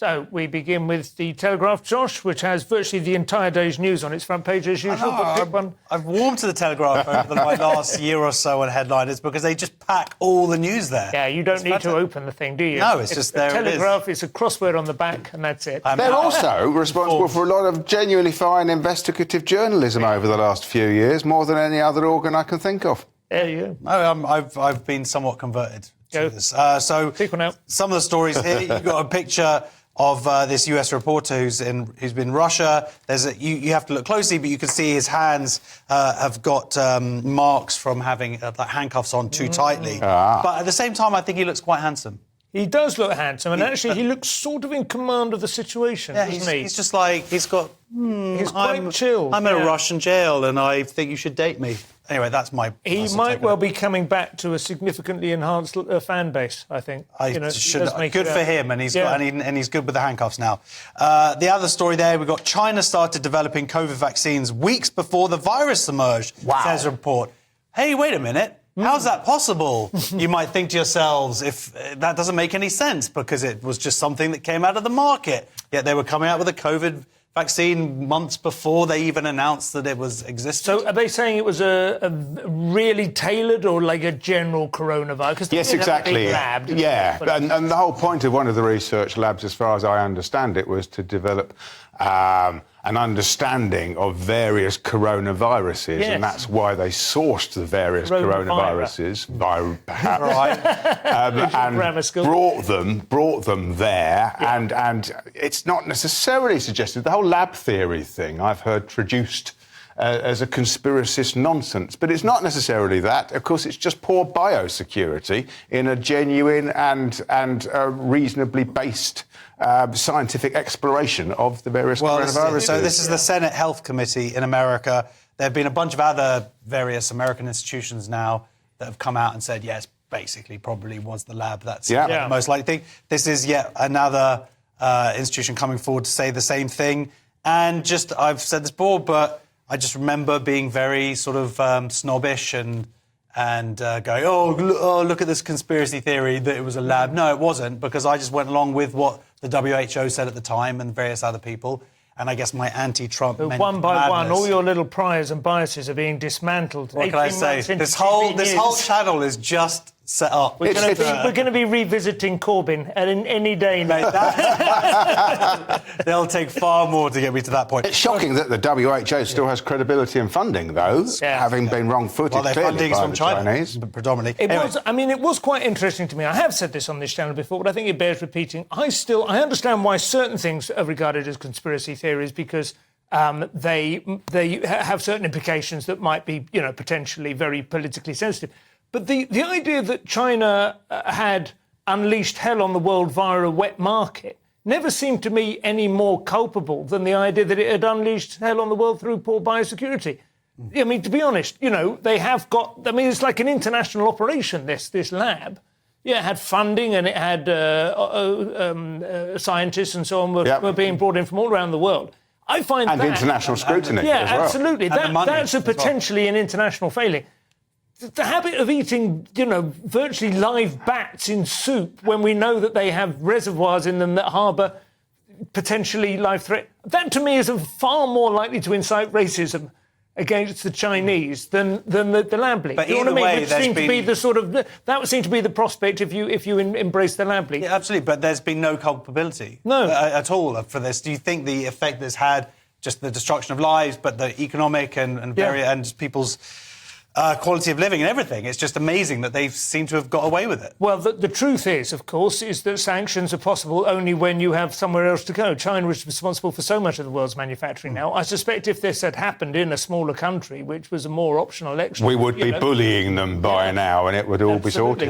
So we begin with the Telegraph, Josh, which has virtually the entire day's news on its front page as usual. I've warmed to the Telegraph over my last year or so on headliners because they just pack all the news there. Yeah, you don't need to open the thing, do you? No, it's just there. Telegraph, it's a crossword on the back, and that's it. They're also responsible for a lot of genuinely fine investigative journalism over the last few years, more than any other organ I can think of. There you go. I've been somewhat converted to this. So some of the stories here, you've got a picture of this US reporter who's been in Russia. You have to look closely, but you can see his hands have got marks from having handcuffs on too tightly. But at the same time, I think he looks quite handsome. He does look handsome, and actually he looks sort of in command of the situation, doesn't he? He's just like, he's got... he's quite chilled. I'm in a Russian jail, and I think you should date me. Anyway, that's my... He might well be coming back to a significantly enhanced fan base, I think. Good for him, and he's good with the handcuffs now. The other story there, we've got China started developing COVID vaccines weeks before the virus emerged, says a report. Hey, wait a minute. How's that possible? You might think to yourselves, if that doesn't make any sense, because it was just something that came out of the market. Yet they were coming out with a COVID vaccine months before they even announced that it was existing. So are they saying it was a really tailored or like a general coronavirus? Yes, exactly. Lab, and the whole point of one of the research labs, as far as I understand it, was to develop an understanding of various coronaviruses, and that's why they sourced the various coronaviruses, perhaps, and brought them there. And it's not necessarily suggested. The whole lab theory thing I've heard traduced as a conspiracist nonsense, but it's not necessarily that. Of course, it's just poor biosecurity in a genuine and reasonably based scientific exploration of the various coronaviruses. So this is the Senate Health Committee in America. There have been a bunch of other various American institutions now that have come out and said, yes, basically probably was the lab. That's the most likely thing. This is yet another institution coming forward to say the same thing. And just, I've said this before, but I just remember being very sort of snobbish and going, look at this conspiracy theory that it was a lab. No, it wasn't, because I just went along with what the WHO said at the time and various other people. And I guess my anti-Trump one by one, all your little priors and biases are being dismantled. What can I say? This whole channel is just set up. We're going to be revisiting Corbyn at any day now. They'll take far more to get me to that point. It's shocking that the WHO still has credibility and funding, though, having been wrong-footed clearly by the Chinese. Predominantly. It was quite interesting to me. I have said this on this channel before, but I think it bears repeating. I understand why certain things are regarded as conspiracy theories, because they have certain implications that might be, potentially very politically sensitive. But the idea that China had unleashed hell on the world via a wet market never seemed to me any more culpable than the idea that it had unleashed hell on the world through poor biosecurity. I mean, to be honest, they have got... I mean, it's like an international operation, this lab. Yeah, it had funding and it had scientists and so on were being brought in from all around the world. I find and international scrutiny as well. Absolutely. That's potentially an international failing. The habit of eating, virtually live bats in soup when we know that they have reservoirs in them that harbour potentially life threat, that to me is far more likely to incite racism against the Chinese than the lab leak. But you know what I mean? That would seem to be the prospect if you embrace the lab leak. Yeah, absolutely. But there's been no culpability at all for this. Do you think the effect this had, just the destruction of lives, but the economic and people's quality of living and everything, it's just amazing that they seem to have got away with it. Well, the truth is, of course, is that sanctions are possible only when you have somewhere else to go. China is responsible for so much of the world's manufacturing now. I suspect if this had happened in a smaller country, which was a more optional election... we would be bullying them by now and it would all be sorted.